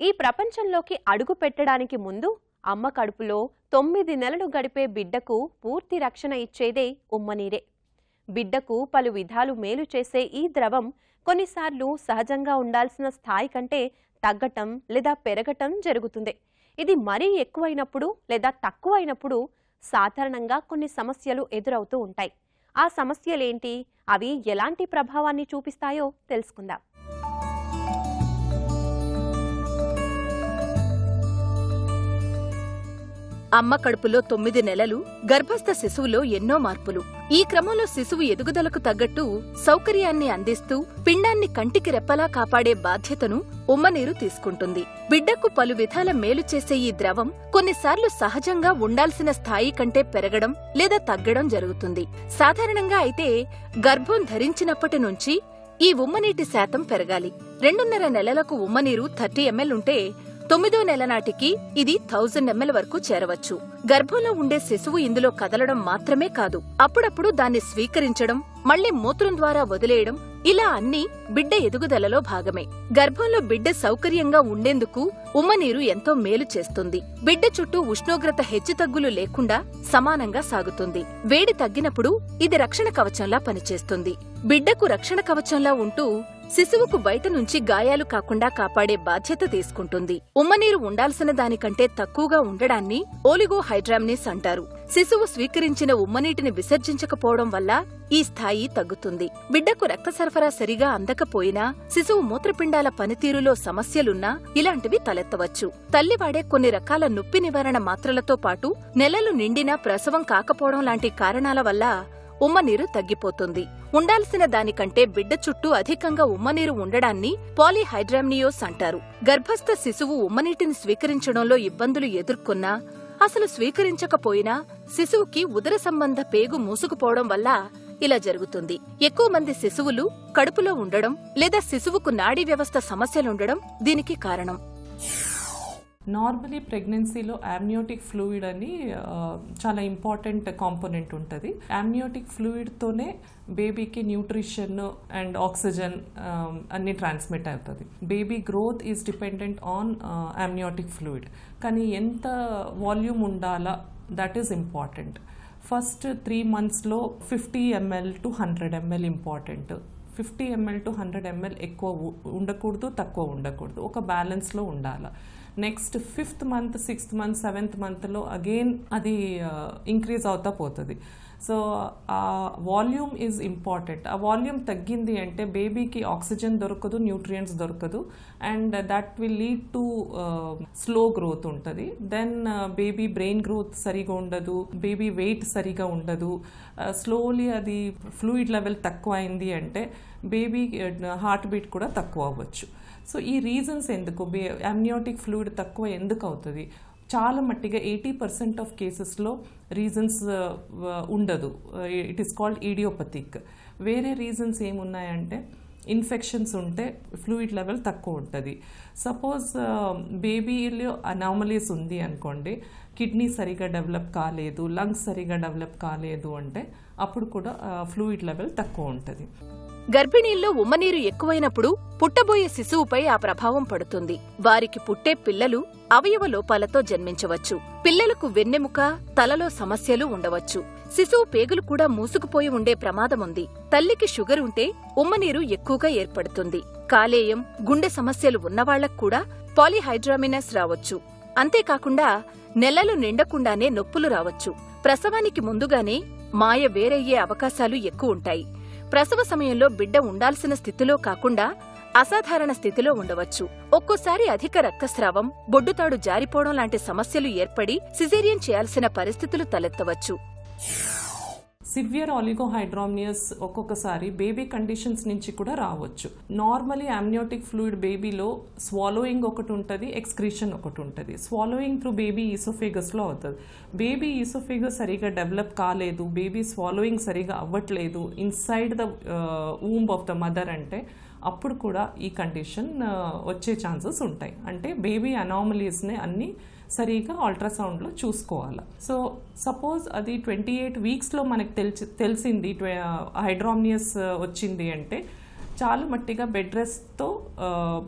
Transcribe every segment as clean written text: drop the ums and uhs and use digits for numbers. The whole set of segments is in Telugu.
ఈ ప్రపంచంలోకి అడుగు పెట్టడానికి ముందు అమ్మ కడుపులో 9 నెలలు గడిపే బిడ్డకు పూర్తి రక్షణ ఇచ్చేదే ఉమ్మనీరే. బిడ్డకు పలు విధాలు మేలు చేసే ఈ ద్రవం కొన్నిసార్లు సహజంగా ఉండాల్సిన స్థాయి కంటే తగ్గటం లేదా పెరగటం జరుగుతుంది. ఇది మరీ ఎక్కువైనప్పుడు లేదా తక్కువైనప్పుడు సాధారణంగా కొన్ని సమస్యలు ఎదురవుతూ ఉంటాయి. ఆ సమస్యలేంటి, అవి ఎలాంటి ప్రభావాన్ని చూపిస్తాయో తెలుసుకుందాం. అమ్మ కడుపులో 9 నెలలు, గర్భస్థ శిశువులో ఎన్నో మార్పులు. ఈ క్రమంలో శిశువు ఎదుగుదలకు తగ్గట్టు సౌకర్యాన్ని అందిస్తూ పిండాన్ని కంటికి రెప్పలా కాపాడే బాధ్యతను ఉమ్మనీరు తీసుకుంటుంది. బిడ్డకు పలు విధాల మేలు చేసే ఈ ద్రవం కొన్నిసార్లు సహజంగా ఉండాల్సిన స్థాయి కంటే పెరగడం లేదా తగ్గడం జరుగుతుంది. సాధారణంగా అయితే గర్భం ధరించినప్పటి నుంచి ఈ ఉమ్మనీటి శాతం పెరగాలి. 2.5 నెలలకు ఉమ్మనీరు 30 ml ఉంటే 9వ నెల నాటికి ఇది 1000 ml వరకు చేరవచ్చు. గర్భంలో ఉండే శిశువు ఇందులో కదలడం మాత్రమే కాదు, అప్పుడప్పుడు దాన్ని స్వీకరించడం, మళ్లీ మూత్రం ద్వారా వదిలేయడం, ఇలా అన్నీ బిడ్డ ఎదుగుదలలో భాగమే. గర్భంలో బిడ్డ సౌకర్యంగా ఉండేందుకు ఉమ్మనీరు ఎంతో మేలు చేస్తుంది. బిడ్డ చుట్టూ ఉష్ణోగ్రత హెచ్చుతగ్గులు లేకుండా సమానంగా సాగుతుంది. వేడి తగ్గినప్పుడు ఇది రక్షణ కవచంలా పనిచేస్తుంది. బిడ్డకు రక్షణ కవచంలా ఉంటూ శిశువుకు బయట నుంచి గాయాలు కాకుండా కాపాడే బాధ్యత తీసుకుంటుంది. ఉమ్మనీరు ఉండాల్సిన దానికంటే తక్కువగా ఉండడాన్ని ఓలిగోహైడ్రామ్నిస్ అంటారు. శిశువు స్వీకరించిన ఉమ్మనీటిని విసర్జించకపోవడం వల్ల ఈ స్థాయి తగ్గుతుంది. బిడ్డకు రక్త సరఫరా సరిగా అందకపోయినా, శిశువు మూత్రపిండాల పనితీరులో సమస్యలున్నా ఇలాంటివి తలెత్తవచ్చు. తల్లి వాడే కొన్ని రకాల నొప్పి నివారణ మాత్రలతో పాటు నెలలు నిండినా ప్రసవం కాకపోవడం లాంటి కారణాల వల్ల ఉమ్మనీరు తగ్గిపోతుంది. ఉండాల్సిన దానికంటే బిడ్డ చుట్టూ అధికంగా ఉమ్మనీరు ఉండడాన్ని పాలీహైడ్రామ్నియోస్ అంటారు. గర్భస్థ శిశువు ఉమ్మనీటిని స్వీకరించడంలో ఇబ్బందులు ఎదుర్కొన్నా, అసలు స్వీకరించకపోయినా శిశువుకి ఉదర సంబంధ పేగు మూసుకుపోవడం వల్ల ఇలా జరుగుతుంది. ఎక్కువ మంది శిశువులు కడుపులో ఉండడం లేదా శిశువుకు నాడీ వ్యవస్థ సమస్యలుండడం దీనికి కారణం. నార్మలీ ప్రెగ్నెన్సీలో అమ్నియోటిక్ ఫ్లూయిడ్ అని చాలా ఇంపార్టెంట్ కాంపోనెంట్ ఉంటుంది. అమ్నియోటిక్ ఫ్లూయిడ్తోనే బేబీకి న్యూట్రిషన్ అండ్ ఆక్సిజన్ అన్ని ట్రాన్స్మిట్ అవుతుంది. Baby growth is dependent on amniotic fluid. కానీ ఎంత వాల్యూమ్ ఉండాలా, that is important. First 3 monthsలో 50 ml to 100 ml important. 50 ml to 100 ml ఎక్కువ ఉండకూడదు, తక్కువ ఉండకూడదు, ఒక బ్యాలెన్స్లో ఉండాలి. Next 5th month, 6th month, 7th monthలో అగైన్ అది ఇంక్రీజ్ అవుతా పోతుంది. సో ఆ వాల్యూమ్ ఈజ్ ఇంపార్టెంట్. ఆ వాల్యూమ్ తగ్గింది అంటే బేబీకి ఆక్సిజన్ దొరకదు, న్యూట్రియంట్స్ దొరకదు, and that will lead to slow growth ఉంటుంది. దెన్ బేబీ బ్రెయిన్ గ్రోత్ సరిగా ఉండదు, బేబీ వెయిట్ సరిగా ఉండదు. స్లోలీ అది ఫ్లూయిడ్ లెవెల్ తక్కువ అయింది అంటే బేబీ హార్ట్ బీట్ కూడా తక్కువ అవ్వచ్చు. సో ఈ రీజన్స్ ఎందుకు అమ్నియోటిక్ ఫ్లూయిడ్ తక్కువ ఎందుకు అవుతుంది? చాలా మట్టిగా 80% ఆఫ్ కేసెస్లో రీజన్స్ ఉండదు. It is called idiopathic. వేరే రీజన్స్ ఏమున్నాయంటే ఇన్ఫెక్షన్స్ ఉంటే ఫ్లూయిడ్ లెవెల్ తక్కువ ఉంటుంది. సపోజ్ బేబీలో అనామలీస్ ఉంది అనుకోండి, కిడ్నీ సరిగా డెవలప్ కాలేదు, లంగ్స్ సరిగా డెవలప్ కాలేదు అంటే అప్పుడు కూడా ఫ్లూయిడ్ లెవెల్ తక్కువ ఉంటుంది. గర్భిణీల్లో ఉమ్మనీరు ఎక్కువైనప్పుడు పుట్టబోయే శిశువుపై ఆ ప్రభావం పడుతుంది. వారికి పుట్టే పిల్లలు అవయవ లోపాలతో జన్మించవచ్చు. పిల్లలకు వెన్నెముక, తలలో సమస్యలు ఉండవచ్చు. శిశువు పేగులు కూడా మూసుకుపోయి ఉండే ప్రమాదముంది. తల్లికి షుగర్ ఉంటే ఉమ్మనీరు ఎక్కువగా ఏర్పడుతుంది. కాలేయం, గుండె సమస్యలు ఉన్నవాళ్లకు కూడా పాలీహైడ్రామినస్ రావచ్చు. అంతేకాకుండా నెలలు నిండకుండానే నొప్పులు రావచ్చు. ప్రసవానికి ముందుగానే మాయ వేరయ్యే అవకాశాలు ఎక్కువుంటాయి. ప్రసవ సమయంలో బిడ్డ ఉండాల్సిన స్థితిలో కాకుండా అసాధారణ స్థితిలో ఉండవచ్చు. ఒక్కోసారి అధిక రక్తస్రావం, బొడ్డుతాడు జారిపోవడం లాంటి సమస్యలు ఏర్పడి సిజేరియన్ చేయాల్సిన పరిస్థితులు తలెత్తవచ్చు. సివియర్ ఆలిగోహైడ్రామియస్ ఒక్కొక్కసారి బేబీ కండిషన్స్ నుంచి కూడా రావచ్చు. నార్మలీ అమ్నియోటిక్ ఫ్లూయిడ్ బేబీలో స్వాలోయింగ్ ఒకటి ఉంటుంది, ఎక్స్క్రీషన్ ఒకటి ఉంటుంది. స్వాలోయింగ్ త్రూ బేబీ ఈసోఫేగస్లో అవుతుంది. బేబీ ఈసోఫేగస్ సరిగా డెవలప్ కాలేదు, బేబీ స్వాలోయింగ్ సరిగా అవ్వట్లేదు inside the womb of the mother అంటే అప్పుడు కూడా ఈ కండిషన్ వచ్చే ఛాన్సెస్ ఉంటాయి. అంటే బేబీ అనామలీస్ని అన్ని సరిగా అల్ట్రాసౌండ్లో చూసుకోవాలి. సో సపోజ్ అది 28 వీక్స్లో మనకు తెలిసింది హైడ్రామియస్ వచ్చింది అంటే చాలా మట్టిగా బెడ్ రెస్ట్తో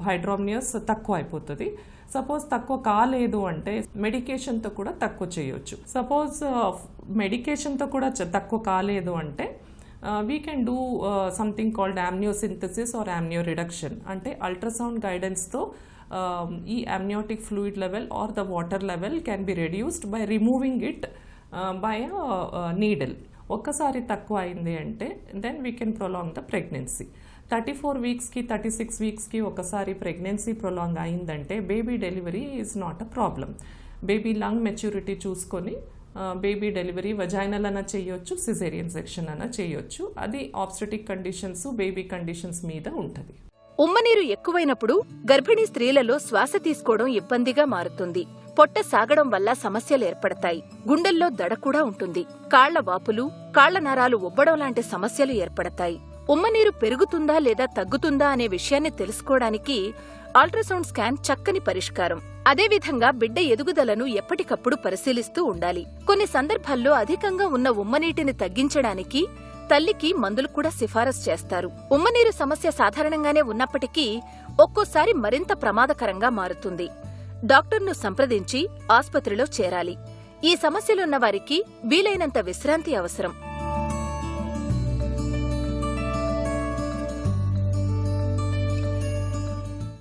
హైడ్రామియస్ తక్కువ అయిపోతుంది. సపోజ్ తక్కువ కాలేదు అంటే మెడికేషన్తో కూడా తక్కువ చేయొచ్చు. సపోజ్ మెడికేషన్తో కూడా తక్కువ కాలేదు అంటే we can do something called amniocentesis or amnio reduction. అంటే అల్ట్రాసౌండ్ గైడెన్స్తో ఈ amniotic fluid level or the water level can be reduced by removing it by a needle. ఒక్కసారి తక్కువ అయింది అంటే then we can prolong the pregnancy. 34 వీక్స్కి 36 వీక్స్కి ఒకసారి ప్రెగ్నెన్సీ ప్రొలాంగ్ అయిందంటే baby delivery is not a problem. Baby lung maturity చూసుకొని బేబీ డెలివరీ వజైనల్ అన్న చేయొచ్చు, సిజేరియన్ సెక్షన్ అన్న చేయొచ్చు. అది ఆబ్స్టెటిక్ కండిషన్స్, బేబీ కండిషన్స్ మీద ఉంటుంది. ఉమ్మనీరు ఎక్కువైనప్పుడు గర్భిణీ స్త్రీలలో శ్వాస తీసుకోవడం ఇబ్బందిగా మారుతుంది. పొట్ట సాగడం వల్ల సమస్యలు ఏర్పడతాయి. గుండెల్లో దడ కూడా ఉంటుంది. కాళ్ల వాపులు, కాళ్ల నరాలు ఉబ్బడం లాంటి సమస్యలు ఏర్పడతాయి. ఉమ్మనీరు పెరుగుతుందా లేదా తగ్గుతుందా అనే విషయాన్ని తెలుసుకోవడానికి అల్ట్రాసౌండ్ స్కాన్ చక్కని పరిష్కారం. అదేవిధంగా బిడ్డ ఎదుగుదలను ఎప్పటికప్పుడు పరిశీలిస్తూ ఉండాలి. కొన్ని సందర్భాల్లో అధికంగా ఉన్న ఉమ్మనీటిని తగ్గించడానికి తల్లికి మందులు కూడా సిఫారసు చేస్తారు. ఉమ్మనీరు సమస్య సాధారణంగానే ఉన్నప్పటికీ ఒక్కోసారి మరింత ప్రమాదకరంగా మారుతుంది. డాక్టర్ను సంప్రదించి ఆస్పత్రిలో చేరాలి. ఈ సమస్యలున్న వారికి వీలైనంత విశ్రాంతి అవసరం.